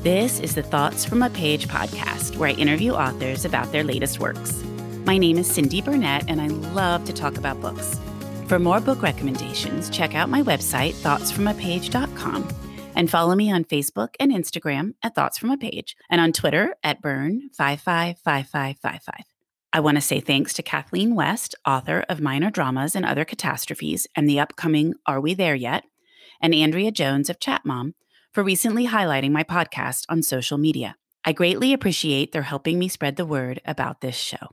This is the Thoughts from a Page podcast, where I interview authors about their latest works. My name is Cindy Burnett, and I love to talk about books. For more book recommendations, check out my website, thoughtsfromapage.com, and follow me on Facebook and Instagram at Thoughts From a Page, and on Twitter at Burn555555. I want to say thanks to Kathleen West, author of Minor Dramas and Other Catastrophes and the upcoming Are We There Yet?, and Andrea Jones of Chat Mom for recently highlighting my podcast on social media. I greatly appreciate their helping me spread the word about this show.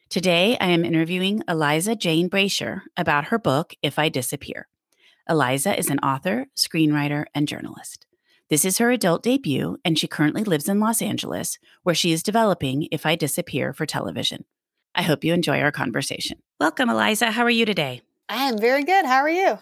Today, I am interviewing Eliza Jane Brazier about her book, If I Disappear. Eliza is an author, screenwriter, and journalist. This is her adult debut, and she currently lives in Los Angeles, where she is developing If I Disappear for television. I hope you enjoy our conversation. Welcome, Eliza. How are you today? I am very good. How are you?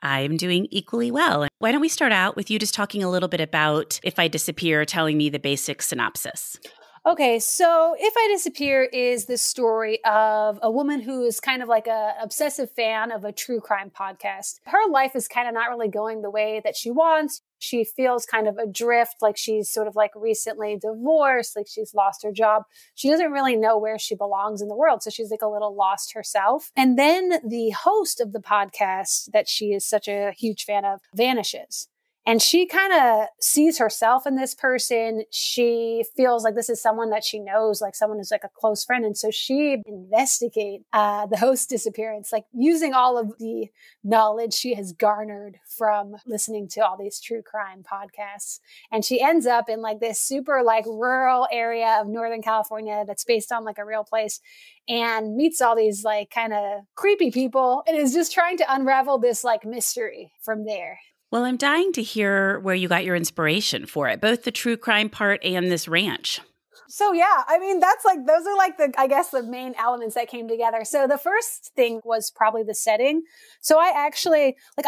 I'm doing equally well. Why don't we start out with you just talking a little bit about If I Disappear, telling me the basic synopsis. Okay, so If I Disappear is the story of a woman who is kind of like an obsessive fan of a true crime podcast. Her life is kind of not really going the way that she wants. She feels kind of adrift, like she's sort of like recently divorced, like she's lost her job. She doesn't really know where she belongs in the world. So she's like a little lost herself. And then the host of the podcast that she is such a huge fan of vanishes. And she kind of sees herself in this person. She feels like this is someone that she knows, like someone who's like a close friend. And so she investigates the host's disappearance, like using all of the knowledge she has garnered from listening to all these true crime podcasts. And she ends up in like this super like rural area of Northern California that's based on like a real place, and meets all these like kind of creepy people and is just trying to unravel this like mystery from there. Well, I'm dying to hear where you got your inspiration for it, both the true crime part and this ranch. So yeah, I mean, that's like, those are like the main elements that came together. So the first thing was probably the setting. So I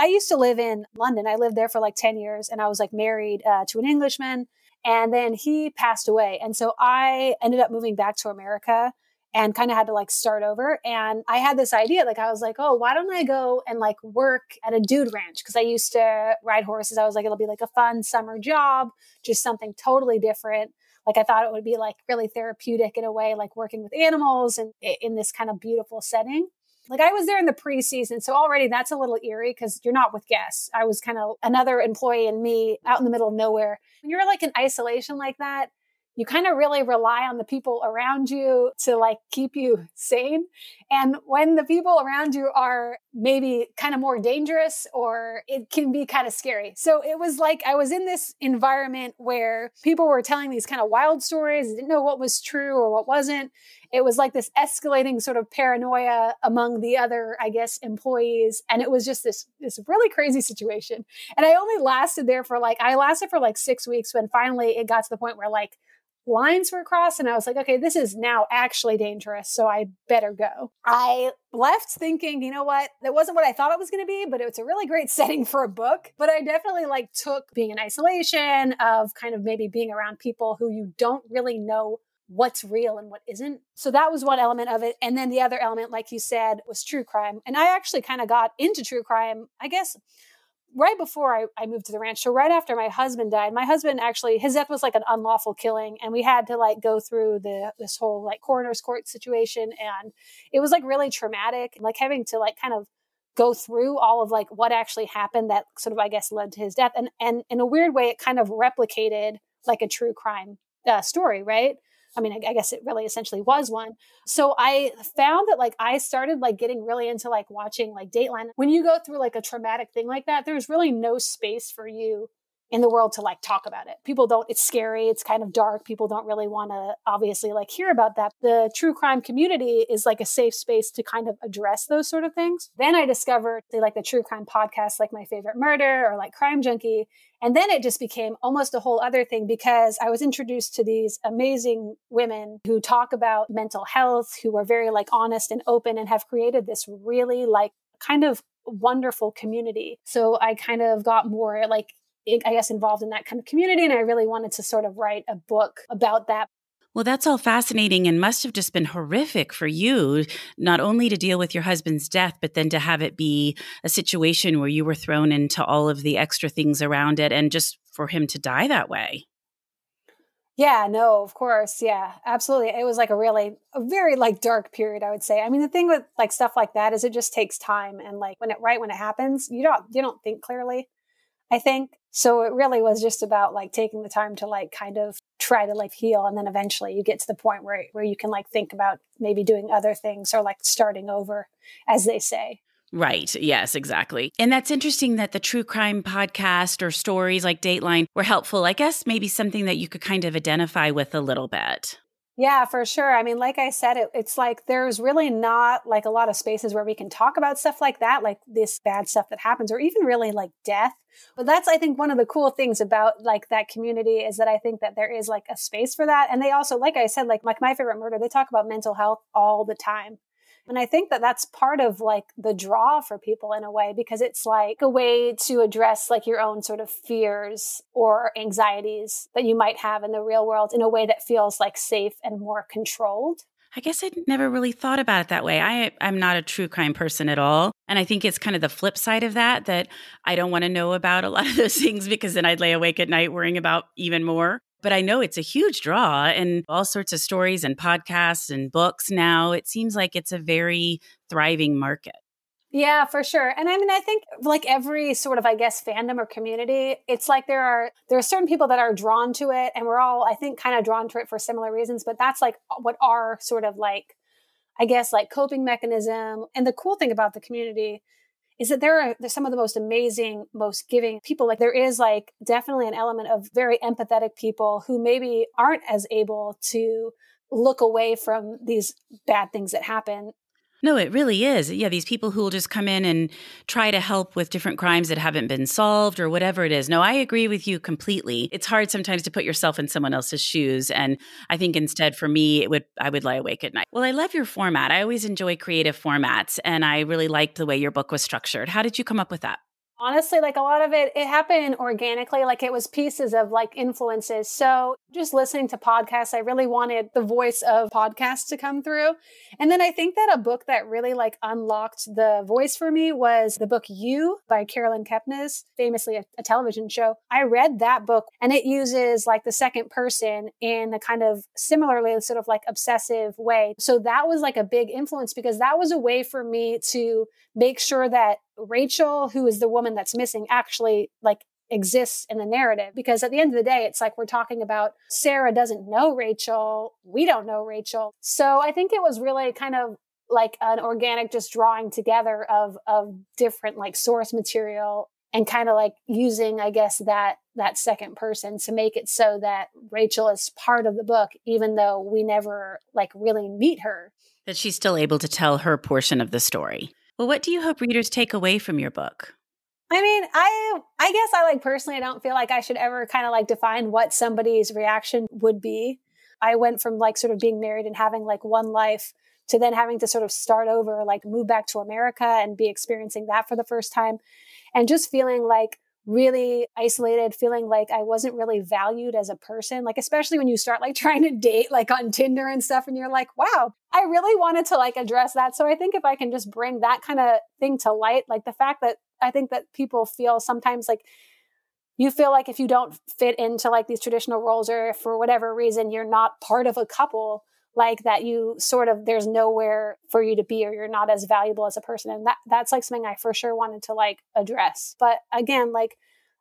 used to live in London. I lived there for like 10 years and I was like married to an Englishman, and then he passed away. And so I ended up moving back to America and kind of had to like start over. And I had this idea, like, I was like, oh, why don't I go and like work at a dude ranch? Cause I used to ride horses. I was like, it'll be like a fun summer job, just something totally different. Like I thought it would be like really therapeutic in a way, like working with animals and in this kind of beautiful setting. Like I was there in the preseason. So already that's a little eerie because you're not with guests. I was kind of another employee and me out in the middle of nowhere. When you're like in isolation like that, you kind of really rely on the people around you to like keep you sane. And when the people around you are maybe kind of more dangerous, or it can be kind of scary. So it was like I was in this environment where people were telling these kind of wild stories, didn't know what was true or what wasn't. It was like this escalating sort of paranoia among the other, I guess, employees. And it was just this really crazy situation. And I only lasted there for like 6 weeks, when finally it got to the point where like lines were crossed and I was like, okay, this is now actually dangerous, so I better go. I left thinking, you know what, that wasn't what I thought it was going to be, but it's a really great setting for a book. But I definitely like took being in isolation, of kind of maybe being around people who you don't really know what's real and what isn't. So that was one element of it. And then the other element, like you said, was true crime. And I actually kind of got into true crime, I guess, right before I moved to the ranch. So right after my husband died, my husband actually, his death was like an unlawful killing. And we had to like go through this whole like coroner's court situation. And it was like really traumatic, like having to like kind of go through all of like what actually happened that sort of, I guess, led to his death. And in a weird way, it kind of replicated like a true crime story, right? I mean, I guess it really essentially was one. So I found that like I started like getting really into like watching like Dateline. When you go through like a traumatic thing like that, there's really no space for you in the world to like talk about it. People don't, it's scary. It's kind of dark. People don't really want to obviously like hear about that. The true crime community is like a safe space to kind of address those sort of things. Then I discovered like the true crime podcasts, like My Favorite Murder or like Crime Junkie. And then it just became almost a whole other thing, because I was introduced to these amazing women who talk about mental health, who are very like honest and open, and have created this really like kind of wonderful community. So I kind of got more like, I guess, involved in that kind of community. And I really wanted to sort of write a book about that. Well, that's all fascinating and must have just been horrific for you, not only to deal with your husband's death, but then to have it be a situation where you were thrown into all of the extra things around it and just for him to die that way. Yeah, no, of course. Yeah, absolutely. It was like a very like dark period, I would say. I mean, the thing with like stuff like that is it just takes time. And like when it happens, you don't think clearly, I think. So it really was just about like taking the time to like kind of try to like heal. And then eventually you get to the point where you can like think about maybe doing other things or like starting over, as they say. Right. Yes, exactly. And that's interesting that the true crime podcast or stories like Dateline were helpful. I guess maybe something that you could kind of identify with a little bit. Yeah, for sure. I mean, like I said, it's like there's really not like a lot of spaces where we can talk about stuff like that, like this bad stuff that happens, or even really like death. But that's, I think, one of the cool things about like that community is that I think that there is like a space for that. And they also, like I said, like My Favorite Murder, they talk about mental health all the time. And I think that that's part of like the draw for people in a way, because it's like a way to address like your own sort of fears or anxieties that you might have in the real world in a way that feels like safe and more controlled. I guess I'd never really thought about it that way. I'm not a true crime person at all. And I think it's kind of the flip side of that I don't want to know about a lot of those things because then I'd lay awake at night worrying about even more. But I know it's a huge draw and all sorts of stories and podcasts and books now. It seems like it's a very thriving market. Yeah, for sure. And I mean, I think like every sort of, I guess, fandom or community, it's like there are certain people that are drawn to it, and we're all, I think, kind of drawn to it for similar reasons. But that's like what our sort of like, I guess, like coping mechanism. And the cool thing about the community is that there's some of the most amazing, most giving people. Like there is like definitely an element of very empathetic people who maybe aren't as able to look away from these bad things that happen. No, it really is. Yeah, these people who will just come in and try to help with different crimes that haven't been solved or whatever it is. No, I agree with you completely. It's hard sometimes to put yourself in someone else's shoes. And I think instead for me, I would lie awake at night. Well, I love your format. I always enjoy creative formats. And I really liked the way your book was structured. How did you come up with that? Honestly, like a lot of it happened organically. Like it was pieces of like influences. So just listening to podcasts, I really wanted the voice of podcasts to come through. And then I think that a book that really like unlocked the voice for me was the book You by Carolyn Kepnes, famously a television show. I read that book and it uses like the second person in a kind of similarly sort of like obsessive way. So that was like a big influence because that was a way for me to make sure that Rachel, who is the woman that's missing, actually like exists in the narrative. Because at the end of the day, it's like we're talking about Sarah doesn't know Rachel. We don't know Rachel. So I think it was really kind of like an organic just drawing together of different like source material and kind of like using, I guess, that second person to make it so that Rachel is part of the book, even though we never like really meet her. That she's still able to tell her portion of the story. Well, what do you hope readers take away from your book? I mean, I guess I like personally, I don't feel like I should ever kind of like define what somebody's reaction would be. I went from like sort of being married and having like one life to then having to sort of start over, like move back to America and be experiencing that for the first time. And just feeling like really isolated, feeling like I wasn't really valued as a person, like especially when you start like trying to date like on Tinder and stuff and you're like, wow, I really wanted to like address that. So I think if I can just bring that kind of thing to light, like the fact that I think that people feel sometimes like you feel like if you don't fit into like these traditional roles or if for whatever reason you're not part of a couple, like that you sort of, there's nowhere for you to be or you're not as valuable as a person. And that's like something I for sure wanted to like address. But again, like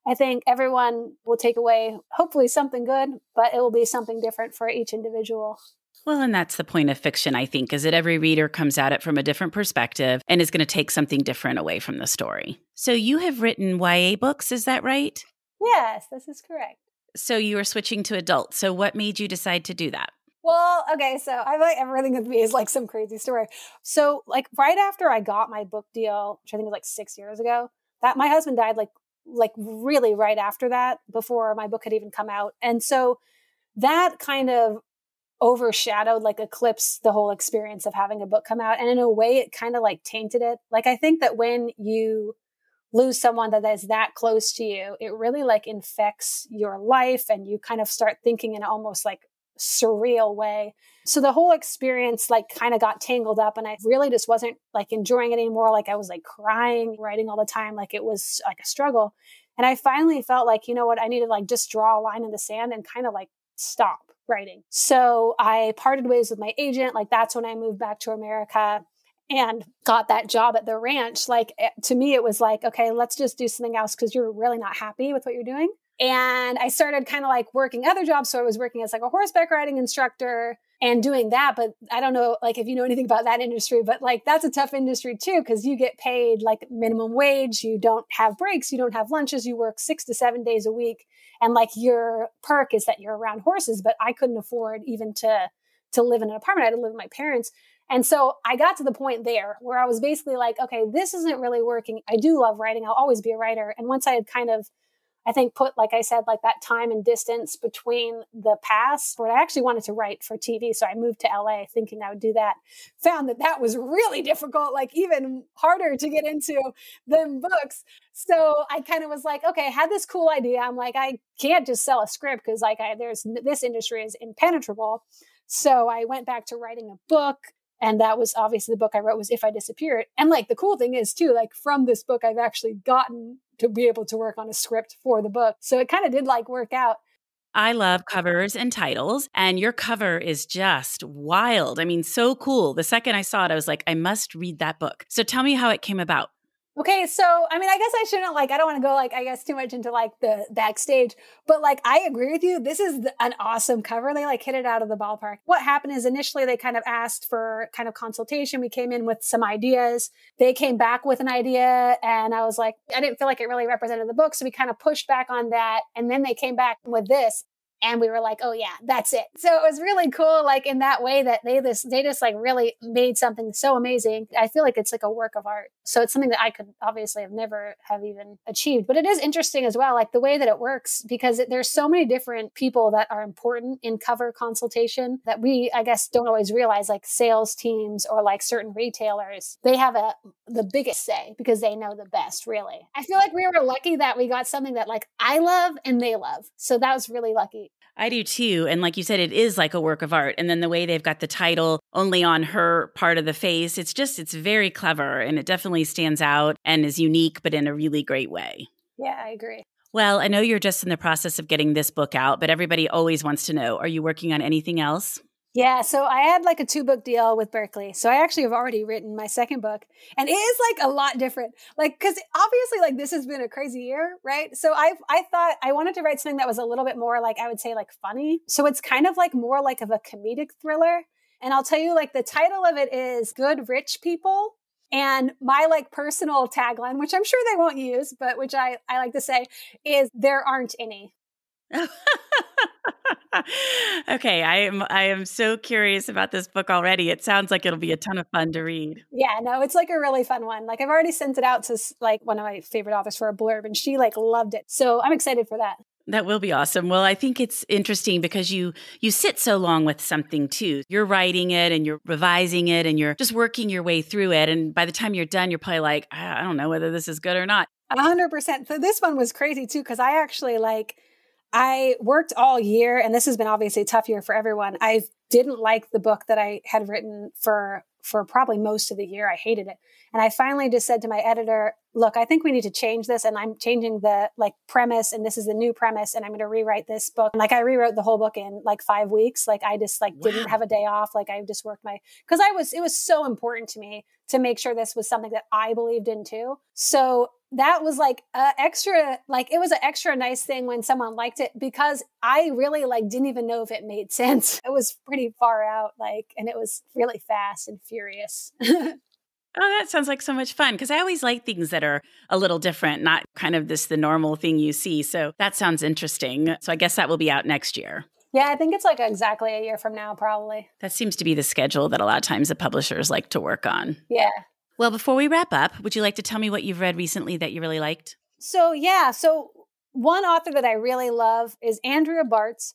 I think everyone will take away hopefully something good, but it will be something different for each individual. Well, and that's the point of fiction, I think, is that every reader comes at it from a different perspective and is going to take something different away from the story. So you have written YA books, is that right? Yes, this is correct. So you are switching to adult. So what made you decide to do that? Well, okay, so I like everything with me is like some crazy story. So like right after I got my book deal, which I think was like 6 years ago, that my husband died like really right after that, before my book had even come out. And so that kind of overshadowed, like eclipsed the whole experience of having a book come out. And in a way, it kind of like tainted it. Like I think that when you lose someone that is that close to you, it really like infects your life and you kind of start thinking in almost like surreal way. So the whole experience like kind of got tangled up and I really just wasn't like enjoying it anymore. Like I was like crying, writing all the time. Like it was like a struggle. And I finally felt like, you know what, I need to like just draw a line in the sand and kind of like stop. writing. So I parted ways with my agent. Like that's when I moved back to America and got that job at the ranch. Like to me, it was like, okay, let's just do something else because you're really not happy with what you're doing. And I started kind of like working other jobs. So I was working as like a horseback riding instructor and doing that. But I don't know, like if you know anything about that industry, but like that's a tough industry too, because you get paid like minimum wage. You don't have breaks. You don't have lunches. You work 6 to 7 days a week. And like your perk is that you're around horses, but I couldn't afford even to live in an apartment. I had to live with my parents. And so I got to the point there where I was basically like, okay, this isn't really working. I do love writing. I'll always be a writer. And once I had kind of, I think put, like I said, like that time and distance between the past where I actually wanted to write for TV. So I moved to LA thinking I would do that. Found that that was really difficult, like even harder to get into than books. So I kind of was like, okay, I had this cool idea. I'm like, I can't just sell a script because like this industry is impenetrable. So I went back to writing a book. And that was obviously the book I wrote was If I Disappeared. And like the cool thing is too, like from this book, I've actually gotten to be able to work on a script for the book. So it kind of did like work out. I love covers and titles, and your cover is just wild. I mean, so cool. The second I saw it, I was like, I must read that book. So tell me how it came about. Okay, so I mean, I guess I shouldn't I don't want to go I guess too much into like the backstage, but like I agree with you. This is an awesome cover. They like hit it out of the ballpark. What happened is initially they kind of asked for kind of consultation. We came in with some ideas. They came back with an idea, and I was like, I didn't feel like it really represented the book, so we kind of pushed back on that, and then they came back with this. And we were like, oh yeah, that's it. So it was really cool, like in that way that they just like really made something so amazing. I feel like it's like a work of art. So it's something that I could obviously have never have even achieved. But it is interesting as well, like the way that it works, because there's so many different people that are important in cover consultation that we, I guess, don't always realize, like sales teams or like certain retailers, they have the biggest say because they know the best, really. I feel like we were lucky that we got something that like I love and they love. So that was really lucky. I do too. And like you said, it is like a work of art. And then the way they've got the title only on her part of the face, it's very clever. And it definitely stands out and is unique, but in a really great way. Yeah, I agree. Well, I know you're just in the process of getting this book out, but everybody always wants to know, are you working on anything else? Yeah, so I had like a 2-book deal with Berkeley. So I actually have already written my second book, and it is like a lot different. Like, because obviously like this has been a crazy year, right? So I thought I wanted to write something that was a little bit more like, I would say like funny. So it's kind of like more like of a comedic thriller. And I'll tell you, like the title of it is Good Rich People. And my like personal tagline, which I'm sure they won't use, but which I like to say is there aren't any. Okay, I am so curious about this book already. It sounds like it'll be a ton of fun to read. Yeah, no, it's like a really fun one. Like I've already sent it out to like one of my favorite authors for a blurb, and she like loved it. So I'm excited for that. That will be awesome. Well, I think it's interesting because you sit so long with something too. You're writing it and you're revising it and you're just working your way through it. And by the time you're done, you're probably like, I don't know whether this is good or not. 100%. So this one was crazy too, because I actually I worked all year, and this has been obviously a tough year for everyone. I didn't like the book that I had written for probably most of the year. I hated it. And I finally just said to my editor, look, I think we need to change this. And I'm changing the like premise, and this is the new premise, and I'm going to rewrite this book. And like I rewrote the whole book in like 5 weeks. Like I just like didn't have a day off. Like I just worked because it was so important to me to make sure this was something that I believed in too. So that was like it was an extra nice thing when someone liked it, because I really like didn't even know if it made sense. It was pretty far out, and it was really fast and furious. Oh, that sounds like so much fun, because I always like things that are a little different, not kind of the normal thing you see. So that sounds interesting. So I guess that will be out next year. Yeah, I think it's like exactly a year from now, probably. That seems to be the schedule that a lot of times the publishers like to work on. Yeah. Well, before we wrap up, would you like to tell me what you've read recently that you really liked? So one author that I really love is Andrea Bartz.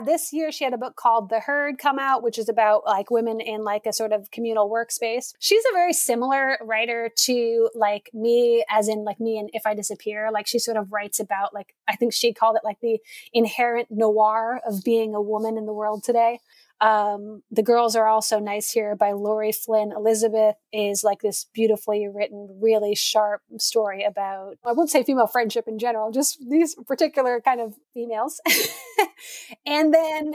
This year she had a book called The Herd come out, which is about like women in like a sort of communal workspace. She's a very similar writer to like me, as in like me and If I Disappear. Like she sort of writes about like, I think she called it like the inherent noir of being a woman in the world today. The Girls Are Also Nice Here by Laurie, Flynn, Elizabeth is like this beautifully written, really sharp story about, I wouldn't say female friendship in general, just these particular kind of females. And then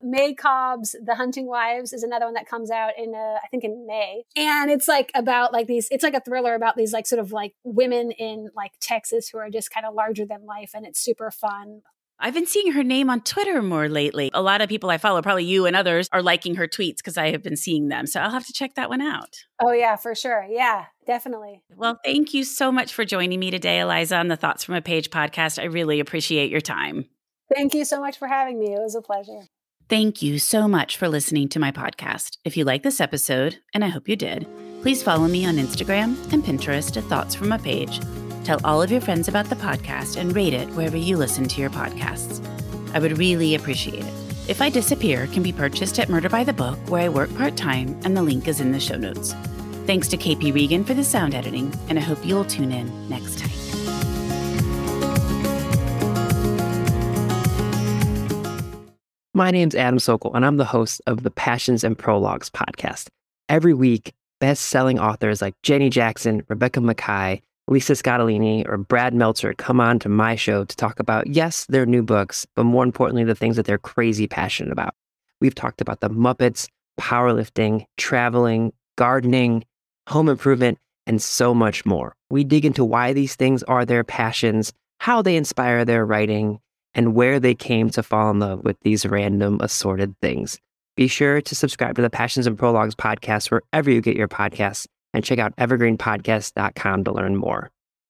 May Cobb's The Hunting Wives is another one that comes out in, I think in May. And it's like about like these, it's like a thriller about these like sort of like women in like Texas who are just kind of larger than life. And it's super fun. I've been seeing her name on Twitter more lately. A lot of people I follow, probably you and others, are liking her tweets because I have been seeing them. So I'll have to check that one out. Oh, yeah, for sure. Yeah, definitely. Well, thank you so much for joining me today, Eliza, on the Thoughts from a Page podcast. I really appreciate your time. Thank you so much for having me. It was a pleasure. Thank you so much for listening to my podcast. If you like this episode, and I hope you did, please follow me on Instagram and Pinterest at Thoughts from a Page. Tell all of your friends about the podcast and rate it wherever you listen to your podcasts. I would really appreciate it. If I Disappear can be purchased at Murder by the Book, where I work part-time, and the link is in the show notes. Thanks to KP Regan for the sound editing, and I hope you'll tune in next time. My name's Adam Sokol, and I'm the host of the Passions and Prologues podcast. Every week, best-selling authors like Jenny Jackson, Rebecca Mackay, Lisa Scottolini, or Brad Meltzer come on to my show to talk about, yes, their new books, but more importantly, the things that they're crazy passionate about. We've talked about the Muppets, powerlifting, traveling, gardening, home improvement, and so much more. We dig into why these things are their passions, how they inspire their writing, and where they came to fall in love with these random assorted things. Be sure to subscribe to the Passions and Prologues podcast wherever you get your podcasts, and check out evergreenpodcast.com to learn more.